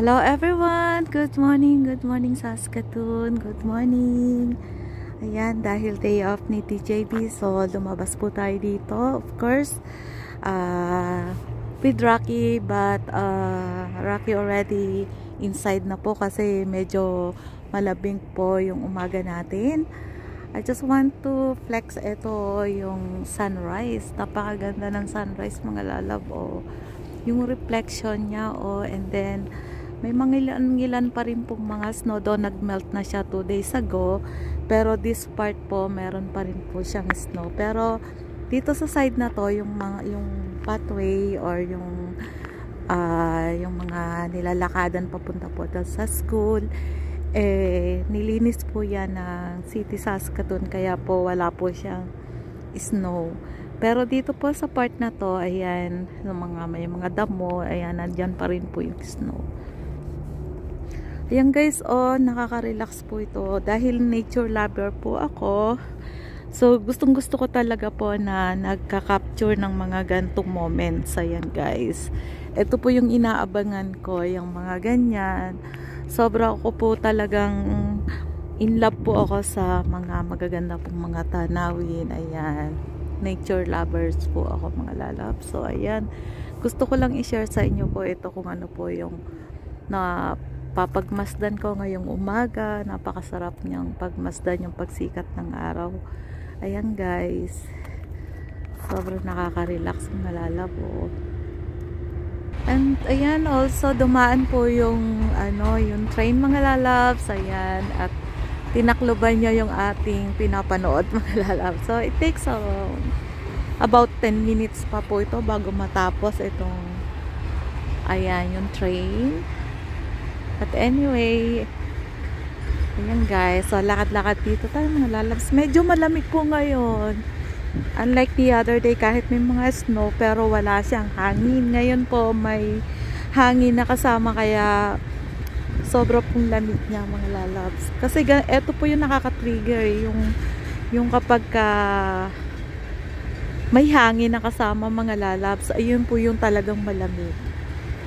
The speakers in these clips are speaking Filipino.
Hello everyone! Good morning Saskatoon. Good morning. Ayan, dahil day off ni TJB, so lumabas po tayo dito. Of course, with Rocky, but Rocky already inside na po kasi medyo malabing po yung umaga natin. I just want to flex ito yung sunrise. Napakaganda ng sunrise mga lalab. Yung reflection niya and then may mga ilan pa rin pong mga snow doon. Nagmelt na siya 2 days ago, pero this part po meron pa rin po siyang snow. Pero dito sa side na to, yung pathway or yung mga nilalakadan papunta po sa school, nilinis po yan ng City Saskatoon, kaya po wala po siyang snow. Pero dito po sa part na to, ayan, may mga damo, ayan, nandyan pa rin po yung snow. Ayan guys, nakaka-relax po ito. Dahil nature lover po ako, so gustong gusto ko talaga po na nagka-capture ng mga gantong moments. Ayan guys, ito po yung inaabangan ko, yung mga ganyan. Sobra ko po talagang in love po ako sa mga magaganda pong mga tanawin. Ayan, nature lovers po ako mga lalab. So ayan, gusto ko lang i-share sa inyo po ito kung ano po yung papagmasdan ko ngayong umaga. Napakasarap niyang pagmasdan yung pagsikat ng araw. Ayan guys, sobrang nakaka-relax mga lalab. And ayan, also dumaan po yung yung train mga lalabs. Ayan, at tinakluban niya yung ating pinapanood mga lalab. So it takes about 10 minutes pa po ito bago matapos itong yung train. But anyway, ayan guys, so lakad-lakad dito tayo mga lalabs. Medyo malamig po ngayon, unlike the other day, kahit may mga snow pero wala siyang hangin. Ngayon po may hangin na kasama, kaya sobra pong lamig niya mga lalabs. Kasi eto po yung nakaka-trigger, yung kapag may hangin na kasama mga lalabs, ayun po yung talagang malamig.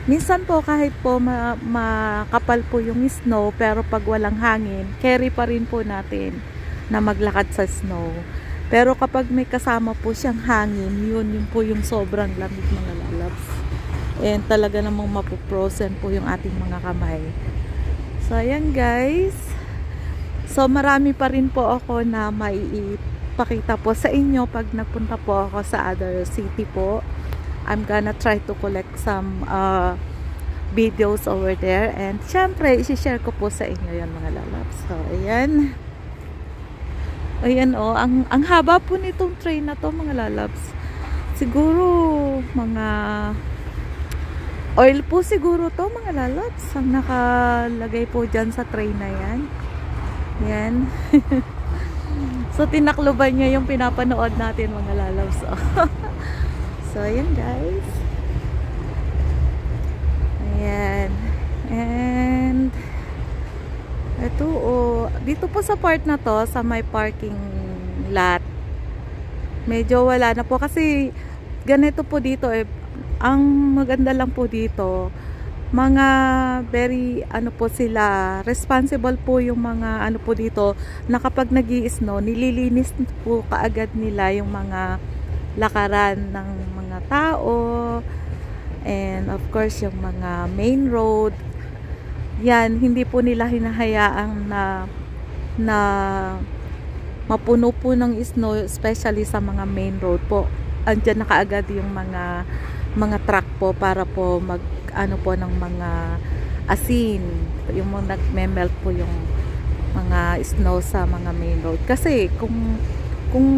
Minsan po kahit po makapal po yung snow, pero pag walang hangin, carry pa rin po natin na maglakad sa snow. Pero kapag may kasama po siyang hangin, yun po yung sobrang lamig mga lalabs. And talaga namang mapuprosen po yung ating mga kamay. So ayan guys, so marami pa rin po ako na maipakita po sa inyo pag nagpunta po ako sa other city po. I'm gonna try to collect some videos over there, and syempre isi-share ko po sa inyo yan mga lalabs. So ayan, ang haba po nitong train na to mga lalabs. Siguro mga oil po siguro to mga lalabs ang nakalagay po dyan sa train na yan. So tinakluban niya yung pinapanood natin mga lalabs. So ayan guys, ayan, and ito dito po sa part na to, sa may parking lot, medyo wala na po kasi ganito po dito. Ang maganda lang po dito, mga very po sila, responsible po yung mga po dito, na kapag nag-i-snow, nililinis po kaagad nila yung mga lakaran ng mga tao, and of course yung mga main road. Yan, hindi po nila hinahayaang na mapuno po ng snow, especially sa mga main road po. Andyan na kaagad yung mga truck po para po po ng mga asin, yung mga nagme-melt po yung mga snow sa mga main road. Kasi kung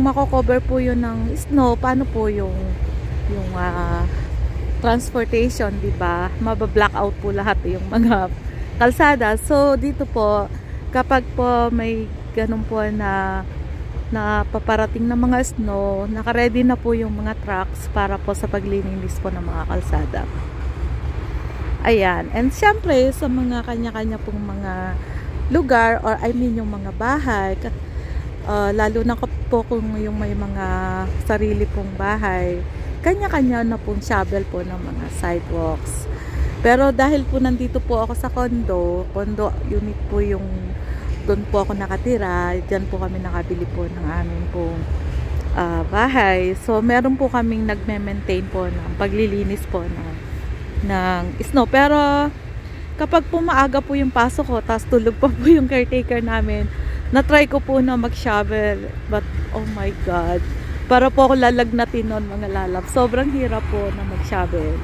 mako-cover po yun ng snow, paano po yung transportation, di ba? Maba-blackout po lahat yung mga kalsada. So dito po, kapag po may ganun po na paparating na mga snow, naka-ready na po yung mga trucks para po sa paglilinis po ng mga kalsada. Ayan, and syempre sa mga kanya-kanya pong mga lugar, or yung mga bahay, lalo na po kung yung may mga sarili pong bahay, kanya-kanya na pong shovel po ng mga sidewalks. Pero dahil po nandito po ako sa condo unit po yung doon po ako nakatira, dyan po kami nakabili po ng amin pong bahay. So meron po kaming nagme-maintain po ng paglilinis po ng snow. Pero kapag pumaaga po yung pasok ko, tapos tulog pa po yung caretaker namin, na-try ko po na mag-shovel, but oh my god, para po ako lalagnatin nun mga lalab. Sobrang hirap po na mag-shovel,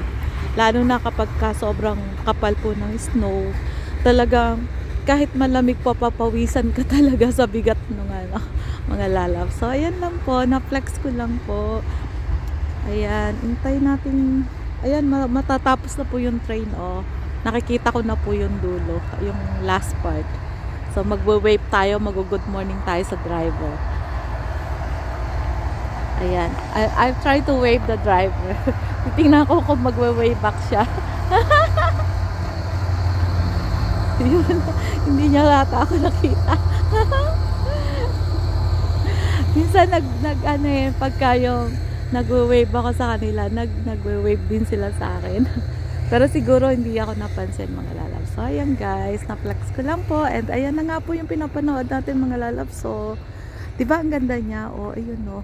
lalo na kapag sobrang kapal po ng snow. Talagang kahit malamig pa, papawisan ka talaga sa bigat ng mga lalab. So ayan lang po, na-flex ko lang po. Ayan, hintay natin. Ayan, matatapos na po yung train. Nakikita ko na po yung dulo, yung last part. So magwe-wave tayo, mag-good morning tayo sa driver. Ayan, I'll try to wave the driver. Titingnan ko kung magwe-wave back siya. Yun, hindi niya lata ako nakita. Minsan pagka yung nagwe-wave ako sa kanila, nagwe-wave din sila sa akin. Pero siguro hindi ako napansin mga lalab. So ayan guys, na-flex ko lang po. And ayan na nga po yung pinapanood natin mga lalab. So, diba ang ganda niya? Ayun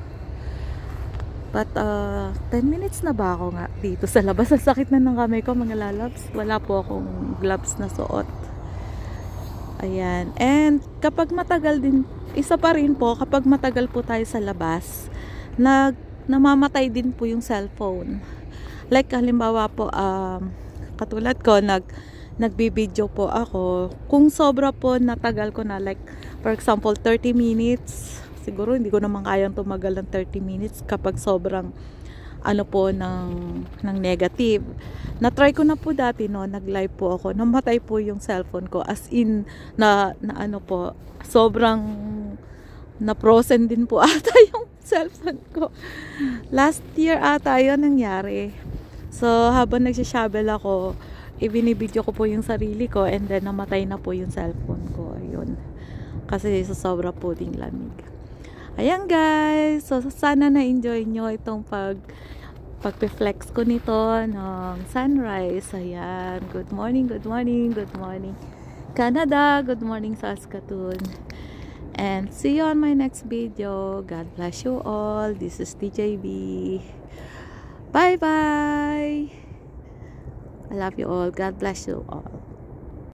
But 10 minutes na ba ako nga dito sa labas? Ang sakit na ng kamay ko mga lalabs. Wala po akong gloves na suot. Ayan. And kapag matagal din, isa pa rin po, kapag matagal po tayo sa labas, namamatay din po yung cellphone. Like halimbawa po, katulad ko, nagbibideo po ako. Kung sobra po natagal ko na, like for example 30 minutes, siguro hindi ko naman kayang tumagal ng 30 minutes kapag sobrang ng negative. Na-try ko na po dati nag-live po ako, namatay po yung cellphone ko, as in sobrang na-frozen din po ata yung cellphone ko. Last year ata yun nangyari. So habang nagsishovel ako, ibinibidyo ko po yung sarili ko, and then namatay na po yung cellphone ko. Ayun, kasi sa sobra po ding lamig. Ayan guys, so sana na-enjoy nyo itong pag-reflex ko nito ng sunrise. Ayan, good morning, good morning, good morning Canada, good morning Saskatoon. And see you on my next video. God bless you all. This is TJB. Bye bye. I love you all. God bless you all.